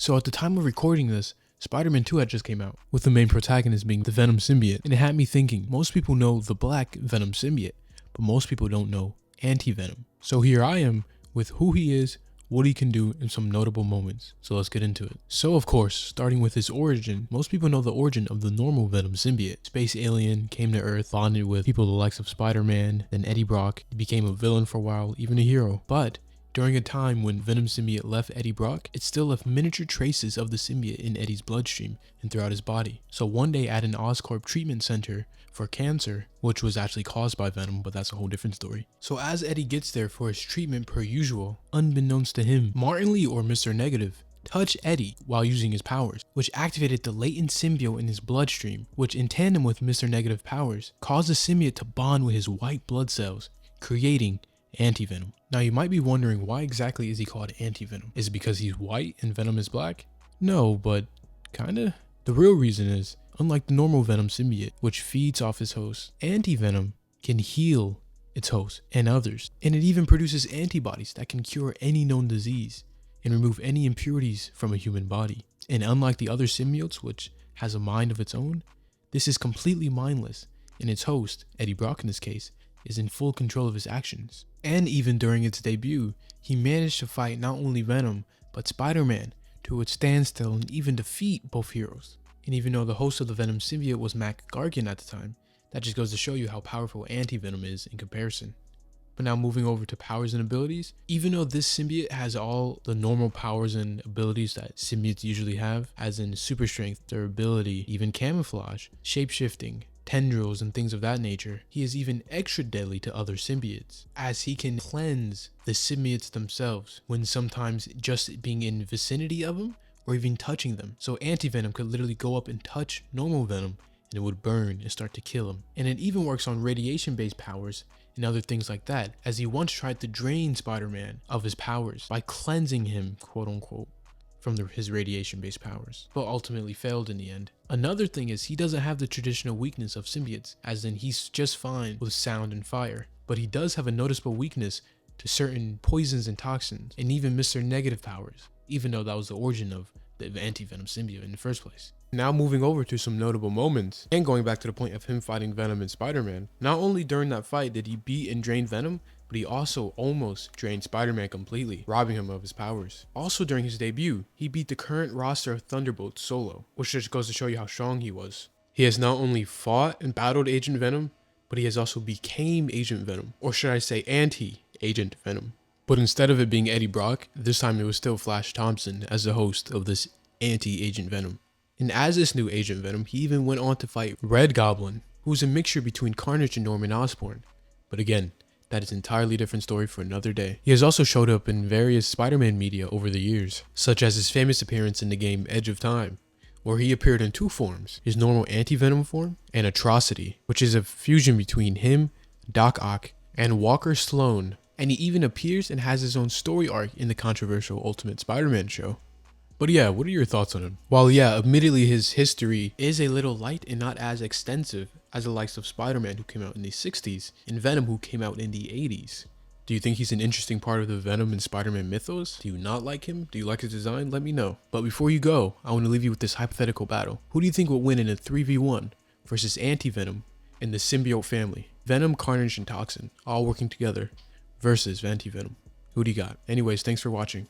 So at the time of recording this, Spider-Man 2 had just came out, with the main protagonist being the Venom symbiote, and it had me thinking, most people know the black Venom symbiote, but most people don't know Anti-Venom. So here I am with who he is, what he can do, and some notable moments. So let's get into it. So of course, starting with his origin, most people know the origin of the normal Venom symbiote. Space alien, came to Earth, bonded with people the likes of Spider-Man, then Eddie Brock, he became a villain for a while, even a hero. But during a time when Venom symbiote left Eddie Brock, it still left miniature traces of the symbiote in Eddie's bloodstream and throughout his body. So one day at an Oscorp treatment center for cancer, which was actually caused by Venom, but that's a whole different story. So as Eddie gets there for his treatment per usual, unbeknownst to him, Martin Lee or Mr. Negative touched Eddie while using his powers, which activated the latent symbiote in his bloodstream, which in tandem with Mr. Negative powers, caused the symbiote to bond with his white blood cells, creating Anti-Venom. Now you might be wondering, why exactly is he called Anti-Venom? Is it because he's white and Venom is black? No, but kinda. The real reason is, unlike the normal Venom symbiote, which feeds off his host, Anti-Venom can heal its host and others, and it even produces antibodies that can cure any known disease and remove any impurities from a human body. And unlike the other symbiotes, which has a mind of its own, this is completely mindless, and its host, Eddie Brock in this case, is in full control of his actions. And even during its debut, he managed to fight not only Venom, but Spider-Man to a standstill and even defeat both heroes. And even though the host of the Venom symbiote was Mac Gargan at the time, that just goes to show you how powerful Anti-Venom is in comparison. But now moving over to powers and abilities, even though this symbiote has all the normal powers and abilities that symbiotes usually have, as in super strength, durability, even camouflage, shapeshifting, tendrils, and things of that nature, he is even extra deadly to other symbiotes, as he can cleanse the symbiotes themselves when sometimes just being in vicinity of them or even touching them. So Anti-Venom could literally go up and touch normal Venom and it would burn and start to kill him. And it even works on radiation-based powers and other things like that, as he once tried to drain Spider-Man of his powers by cleansing him, quote unquote, from his radiation-based powers, but ultimately failed in the end. Another thing is, he doesn't have the traditional weakness of symbiotes, as in he's just fine with sound and fire, but he does have a noticeable weakness to certain poisons and toxins, and even Mr. Negative powers, even though that was the origin of the Anti-Venom symbiote in the first place. Now moving over to some notable moments, and going back to the point of him fighting Venom and Spider-Man, not only during that fight did he beat and drain Venom, but he also almost drained Spider-Man completely, robbing him of his powers. Also during his debut, he beat the current roster of Thunderbolts solo, which just goes to show you how strong he was. He has not only fought and battled Agent Venom, but he has also became Agent Venom, or should I say Anti-Agent Venom. But instead of it being Eddie Brock, this time it was still Flash Thompson as the host of this Anti-Agent Venom. And as this new Agent Venom, he even went on to fight Red Goblin, who's a mixture between Carnage and Norman Osborn. But again, that is an entirely different story for another day. He has also showed up in various Spider-Man media over the years, such as his famous appearance in the game Edge of Time, where he appeared in two forms, his normal Anti-Venom form and Atrocity, which is a fusion between him, Doc Ock, and Walker Sloan. And he even appears and has his own story arc in the controversial Ultimate Spider-Man show. But yeah, what are your thoughts on him? While yeah, admittedly his history is a little light and not as extensive as the likes of Spider-Man, who came out in the 60s, and Venom, who came out in the 80s. Do you think he's an interesting part of the Venom and Spider-Man mythos? Do you not like him? Do you like his design? Let me know. But before you go, I want to leave you with this hypothetical battle. Who do you think will win in a 3v1 versus Anti-Venom and the Symbiote family? Venom, Carnage, and Toxin all working together versus Anti-Venom. Who do you got? Anyways, thanks for watching.